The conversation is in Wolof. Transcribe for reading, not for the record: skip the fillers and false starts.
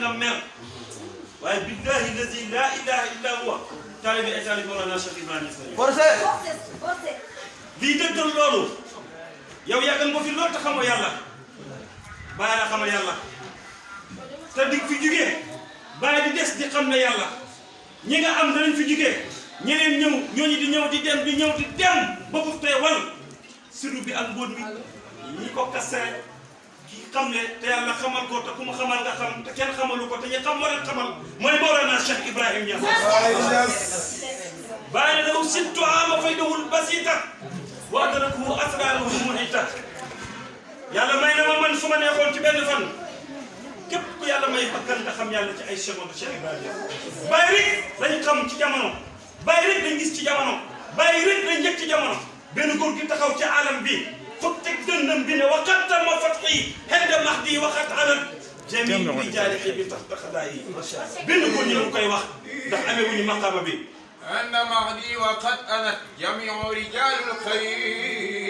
nga mer waaye billahi lazi la ilaha illa huwa taalibe état li Mawlana Cheikh Ibrahima forcé lii dëggal loolu yow yàggal nga fi loolu te xamoo yàlla bàyyi la xamal yàlla te di fi jugee bàyyi di des di xam ne yàlla ñi nga am danañ fi jugee ñeneen ñëw ñooñu di ñëw di dem ba bu tey wal siru bi ak mbóot mi ñi ko kasee ki xam ne te yàlla xamal ko te ku mu xamal nga xam te kenn xamalu ko te ñi xam moo leen xamal mooy Mawlana Cheikh Ibrahim Niass bàyyi ne dafa sittu ama faydawul basita wa adraku asraruhu muhita yàlla may na ma man su ma neexoon ci benn fan képp ku yàlla may bakkan nga xam yàlla ci ay seconde Cheikh Ibrahima bàyyi rek lañ xam ci jamono bàyyi rek lañ gis ci jamono bàyyi rek lañ njëkk ci jamono benn góor gi taxaw ci alam bi foog teg dëndam bi ne waxat ma fatxi xenda mahdi waxat alal jami bi jaarixi bi tax taxadaa yi benn góor ñi la koy wax ndax amee wuñu maqaama bi عند مهدي وقد أنت جميع رجال الخير